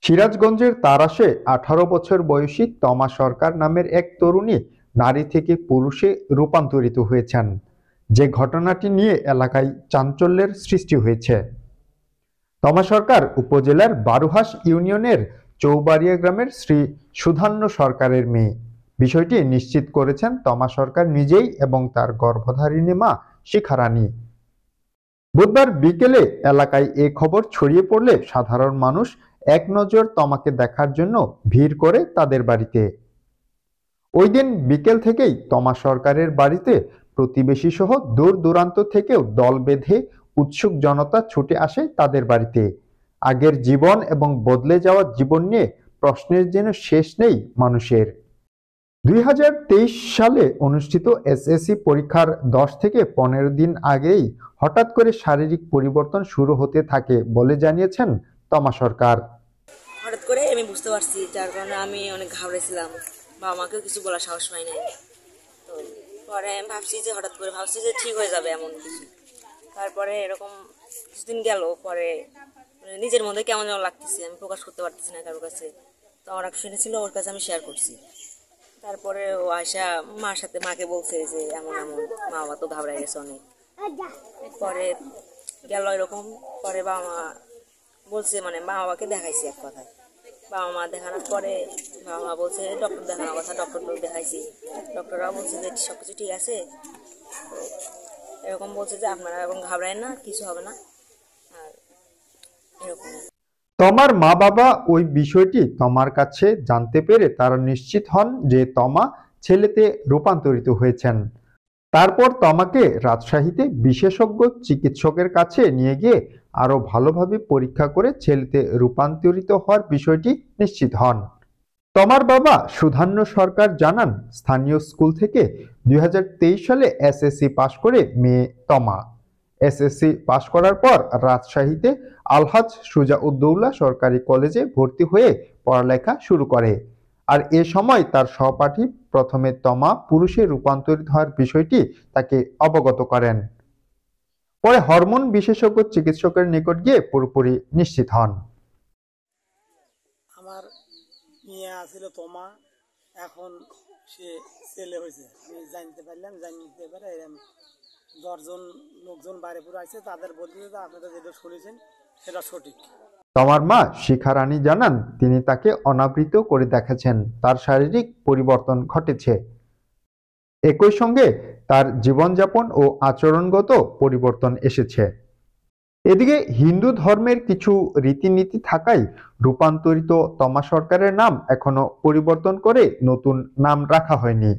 সিরাজগঞ্জের তাড়াশে ১৮ বছর বয়সী তমা সরকার নামের এক তরুণী নারী থেকে পুরুষে রূপান্তরিত হয়েছেন, যে ঘটনাটি নিয়ে এলাকায় চাঞ্চল্যের সৃষ্টি হয়েছে। তমা সরকার উপজেলার বারুহাঁস ইউনিয়নের চৌবাড়িয়া গ্রামের শ্রী সুধান্য সরকারের মেয়ে। বিষয়টি নিশ্চিত করেছেন তমা সরকার নিজেই এবং তার গর্ভধারিণী মা শিখা রানী। বুধবার বিকেলে এলাকায় এ খবর ছড়িয়ে পড়লে সাধারণ মানুষ এক নজর তমাকে দেখার জন্য ভিড় করে তাদের বাড়িতে। ওই দিন বিকেল থেকেই তমা সরকারের বাড়িতে প্রতিবেশী সহ দূর দূরান্ত থেকেও দল বেঁধে উৎসুক জনতা ছুটে আসে তাদের বাড়িতে। আগের জীবন এবং বদলে যাওয়া জীবন নিয়ে প্রশ্নের যেন শেষ নেই মানুষের। ২০২৩ সালে অনুষ্ঠিত এসএসসি পরীক্ষার ১০ থেকে ১৫ দিন আগেই হঠাৎ করে শারীরিক পরিবর্তন শুরু হতে থাকে বলে জানিয়েছেন তমা সরকার। হঠাৎ করে আমি বুঝতে পারছি, যার কারণে আমি অনেক ঘাবড়েছিলাম, বাবা মাকেও কিছু বলার সাহস পাই নাই। তো পরে আমি ভাবছি যে ঠিক হয়ে যাবে এমন কিছু। তারপরে এরকম কিছুদিন গেল, পরে নিজের মধ্যে কেমন যেন লাগতেছে, আমি প্রকাশ করতে পারতেছি না কারোর কাছে। তো আমার এক শুনেছিল, ওর কাছে আমি শেয়ার করছি। তারপরে ও আয়সা মাকে বলছে যে এমন এমন, মা বাবা তো ঘাবড়ায় গেছে অনেক। পরে গেল এরকম, পরে বাবা মা বলছে, মানে মা বাবাকে দেখাইছি এক কথায়। বাবা মা দেখানোর পরে বাবা মা বলছে ডক্টর দেখানোর কথা, ডক্টর দেখাইছি। ডক্টররাও বলছে যে সবকিছু ঠিক আছে। তো এরকম বলছে যে আপনারা এখন ঘাবড়ায় না, কিছু হবে না। আর এরকম তমার মা বাবা ওই বিষয়টি তমার কাছে জানতে পেরে তারা নিশ্চিত হন যে তমা ছেলেতে রূপান্তরিত হয়েছেন। তারপর তমাকে রাজশাহীতে বিশেষজ্ঞ চিকিৎসকের কাছে নিয়ে গিয়ে আরো ভালোভাবে পরীক্ষা করে ছেলেতে রূপান্তরিত হওয়ার বিষয়টি নিশ্চিত হন। তমার বাবা সুধান্য সরকার জানান, স্থানীয় স্কুল থেকে ২০২৩ সালে এসএসসি পাশ করে মেয়ে তমা এসএসসি পাশ করার পর রাজশাহীতে আলহাজ সুজাউদ্দৌলা সরকারি কলেজে ভর্তি হয়ে পড়ালেখা শুরু করে। আর এ সময় তার সহপাঠী প্রথমে তমা পুরুষে রূপান্তরিত হওয়ার বিষয়টি তাকে অবগত করেন। পরে হরমোন বিশেষজ্ঞ চিকিৎসকের নিকট গিয়ে পুরোপুরি নিশ্চিত হন। আমার মেয়ে আছিল তমা, এখন সে ছেলে হয়েছে। আমি জানতে পারলাম, জানতে পারে এরকম ১০ জন লোকজন বাইরে পুরো আছে, তাদের বলতে যে আপনারা যেটা শুনেছেন সেটা সঠিক। তমার মা শিখা রানী জানান, তিনি তাকে অনাবৃত করে দেখেছেন, তার শারীরিক পরিবর্তন ঘটেছে। একই সঙ্গে তার জীবনযাপন ও আচরণগত পরিবর্তন এসেছে। এদিকে হিন্দু ধর্মের কিছু রীতিনীতি থাকায় রূপান্তরিত তমা সরকারের নাম এখনো পরিবর্তন করে নতুন নাম রাখা হয়নি।